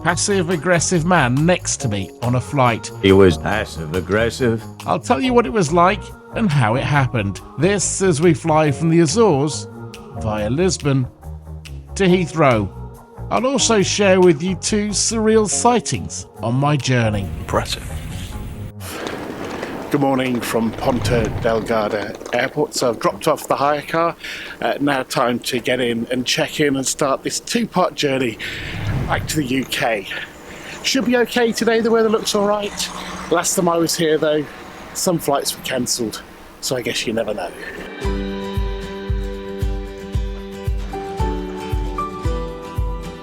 passive-aggressive man next to me on a flight. He was passive-aggressive. I'll tell you what it was like and how it happened. This as we fly from the Azores via Lisbon to Heathrow. I'll also share with you 2 surreal sightings on my journey. Impressive. Good morning from Ponta Delgada Airport. So I've dropped off the hire car. Now time to get in and check in and start this 2-part journey back to the UK. Should be okay today, the weather looks alright. Last time I was here though, some flights were cancelled, so I guess you never know.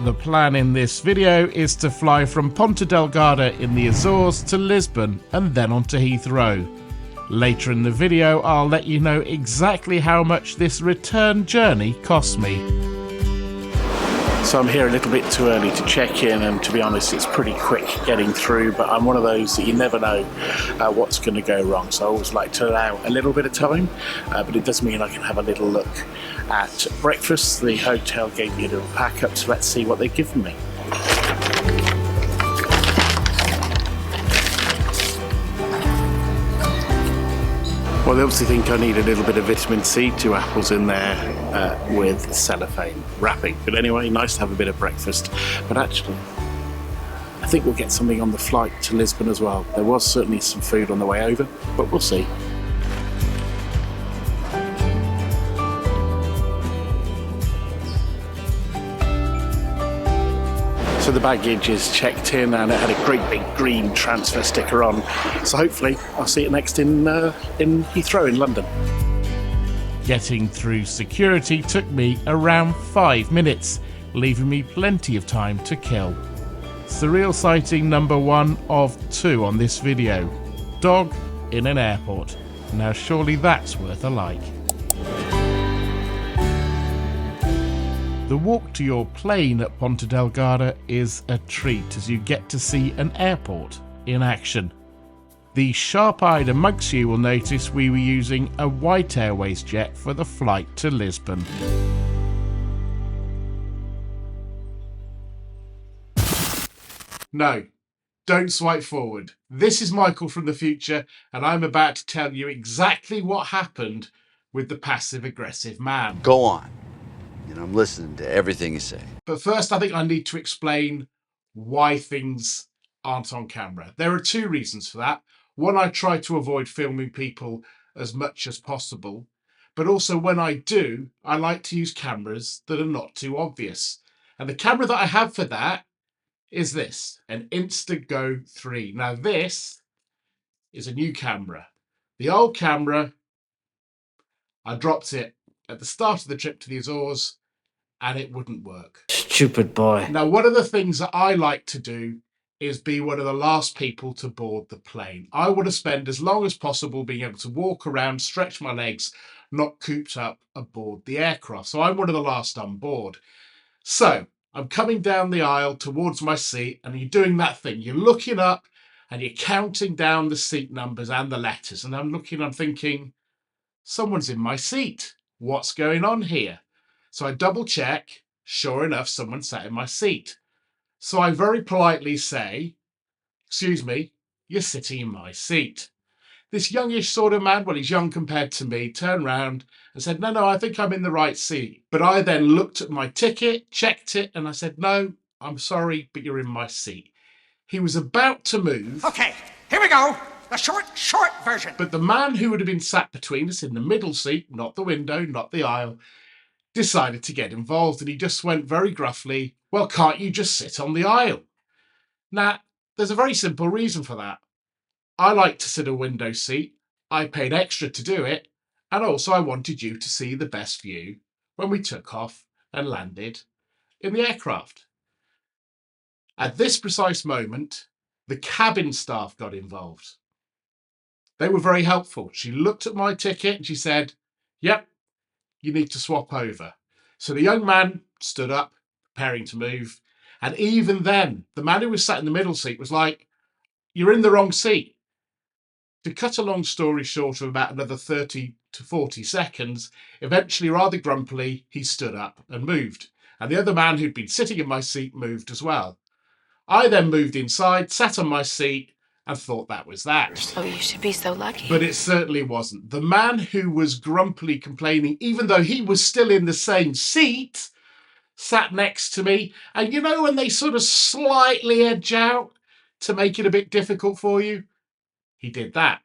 The plan in this video is to fly from Ponta Delgada in the Azores to Lisbon and then on to Heathrow. Later in the video I'll let you know exactly how much this return journey cost me. So I'm here a little bit too early to check in, and to be honest it's pretty quick getting through, but I'm one of those that you never know what's going to go wrong, so I always like to allow a little bit of time, but it does mean I can have a little look at breakfast. The hotel gave me a little pack up, so let's see what they've given me. Well, they obviously think I need a little bit of vitamin C, 2 apples in there with cellophane wrapping. But anyway, nice to have a bit of breakfast. But actually, I think we'll get something on the flight to Lisbon as well. There was certainly some food on the way over, but we'll see. So the baggage is checked in and it had a great big green transfer sticker on. So hopefully I'll see it next in Heathrow in London. Getting through security took me around 5 minutes, leaving me plenty of time to kill. Surreal sighting number 1 of 2 on this video. Dog in an airport. Now surely that's worth a like. The walk to your plane at Ponta Delgada is a treat as you get to see an airport in action. The sharp-eyed amongst you will notice we were using a White Airways jet for the flight to Lisbon. No, don't swipe forward. This is Michael from the future and I'm about to tell you exactly what happened with the passive-aggressive man. Go on. And I'm listening to everything you say. But first, I think I need to explain why things aren't on camera. There are 2 reasons for that. One, I try to avoid filming people as much as possible. But also when I do, I like to use cameras that are not too obvious. And the camera that I have for that is this, an Instago 3. Now this is a new camera. The old camera, I dropped it at the start of the trip to the Azores and it wouldn't work. Stupid boy. Now, one of the things that I like to do is be one of the last people to board the plane. I want to spend as long as possible being able to walk around, stretch my legs, not cooped up aboard the aircraft. So I'm one of the last on board. So I'm coming down the aisle towards my seat and you're doing that thing. You're looking up and you're counting down the seat numbers and the letters. And I'm thinking, someone's in my seat. What's going on here? So I double check. Sure enough, someone sat in my seat. So I very politely say, excuse me, you're sitting in my seat. This youngish sort of man, well, he's young compared to me, turned round and said, no, I think I'm in the right seat. But I then looked at my ticket, checked it, and I said, no, I'm sorry, but you're in my seat. He was about to move. Okay, here we go. The short version. But the man who would have been sat between us in the middle seat, not the window, not the aisle, decided to get involved, and he just went very gruffly, well, can't you just sit on the aisle? Now, there's a very simple reason for that. I like to sit a window seat. I paid extra to do it, and also I wanted you to see the best view when we took off and landed in the aircraft. At this precise moment, the cabin staff got involved. They were very helpful. She looked at my ticket and she said, yep, you need to swap over. So the young man stood up, preparing to move. And even then, the man who was sat in the middle seat was like, you're in the wrong seat. To cut a long story short of about another 30 to 40 seconds, eventually, rather grumpily, he stood up and moved. And the other man who'd been sitting in my seat moved as well. I then moved inside, sat on my seat, and thought that was that. Oh, you should be so lucky. But it certainly wasn't. The man who was grumpily complaining, even though he was still in the same seat, sat next to me. And you know when they sort of slightly edge out to make it a bit difficult for you? He did that.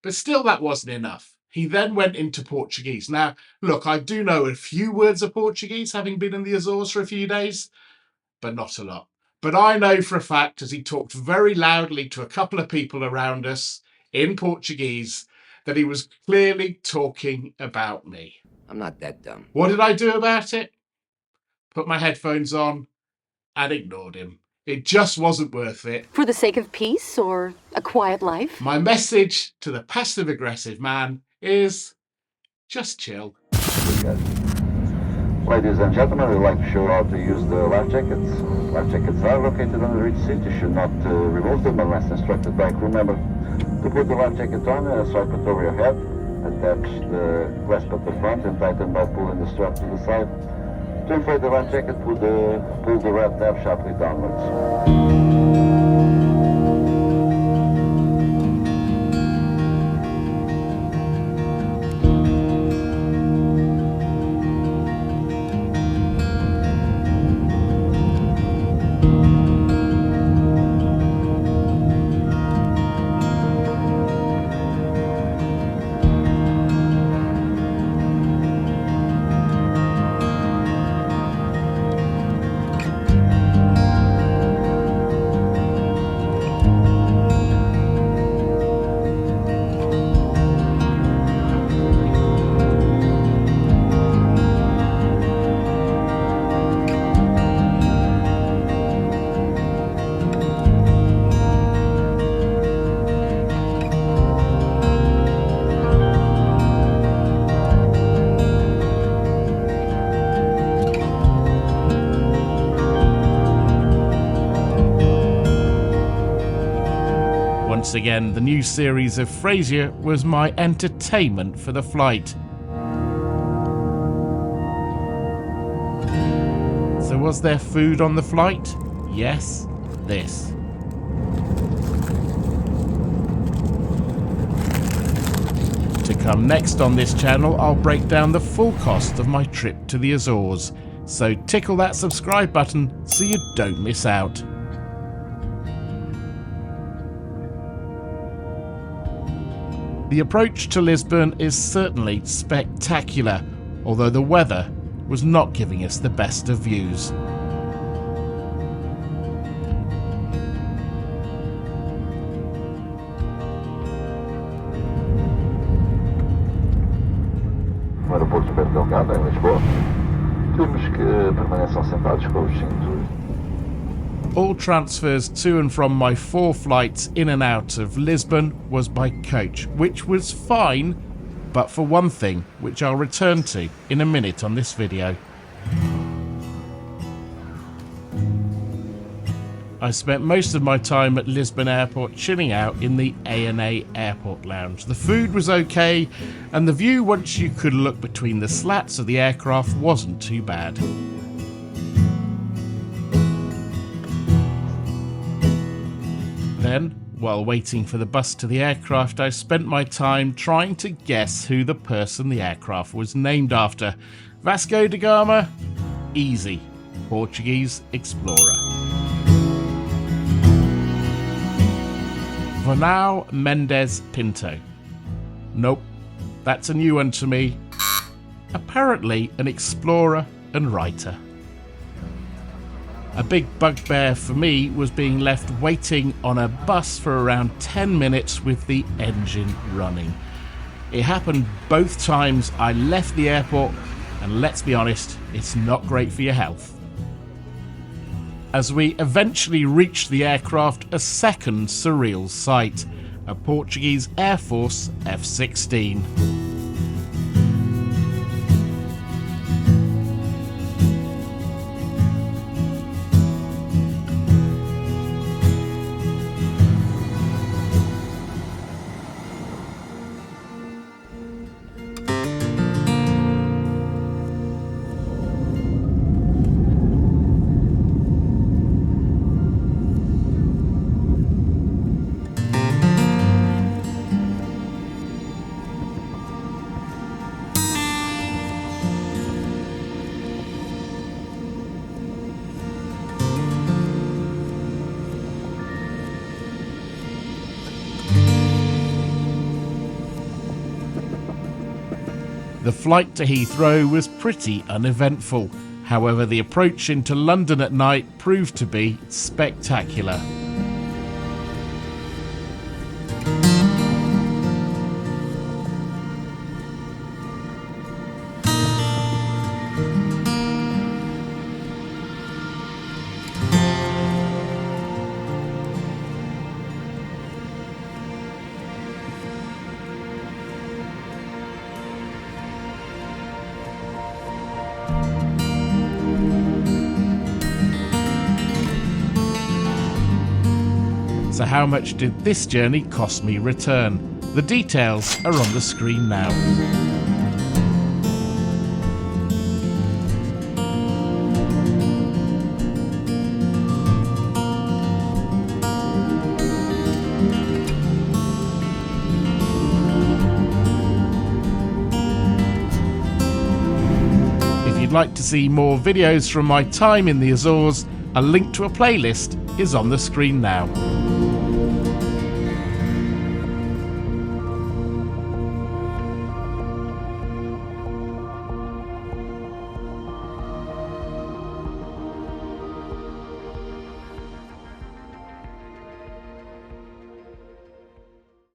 But still, that wasn't enough. He then went into Portuguese. Now, look, I do know a few words of Portuguese, having been in the Azores for a few days, but not a lot. But I know for a fact, as he talked very loudly to a couple of people around us in Portuguese, that he was clearly talking about me. I'm not that dumb. What did I do about it? Put my headphones on and ignored him. It just wasn't worth it. For the sake of peace or a quiet life? My message to the passive-aggressive man is just chill. Ladies and gentlemen, we'd like to show you how to use the life jackets. Life jackets are located under each seat. You should not remove them unless instructed by crew member. To put the life jacket on, strap it over your head, attach the clasp at the front and tighten by pulling the strap to the side. To inflate the life jacket, pull the red tab sharply downwards. Once again, the new series of Frasier was my entertainment for the flight. So was there food on the flight? Yes, this. To come next on this channel, I'll break down the full cost of my trip to the Azores. So tickle that subscribe button so you don't miss out. The approach to Lisbon is certainly spectacular, although the weather was not giving us the best of views. No aeroporto de Ponta Delgada, em Lisboa, temos que permaneçam sentados com os cintos. All transfers to and from my 4 flights in and out of Lisbon was by coach, which was fine, but for one thing, which I'll return to in a minute on this video. I spent most of my time at Lisbon Airport chilling out in the A&A Airport Lounge. The food was okay, and the view once you could look between the slats of the aircraft wasn't too bad. Then, while waiting for the bus to the aircraft, I spent my time trying to guess who the person the aircraft was named after. Vasco da Gama? Easy. Portuguese explorer. Vonao Mendes Pinto. Nope, that's a new one to me. Apparently an explorer and writer. A big bugbear for me was being left waiting on a bus for around 10 minutes with the engine running. It happened both times I left the airport, and let's be honest, it's not great for your health. As we eventually reached the aircraft, a second surreal sight, a Portuguese Air Force F-16. The flight to Heathrow was pretty uneventful. However, the approach into London at night proved to be spectacular. So how much did this journey cost me return? The details are on the screen now. If you'd like to see more videos from my time in the Azores, a link to a playlist is on the screen now.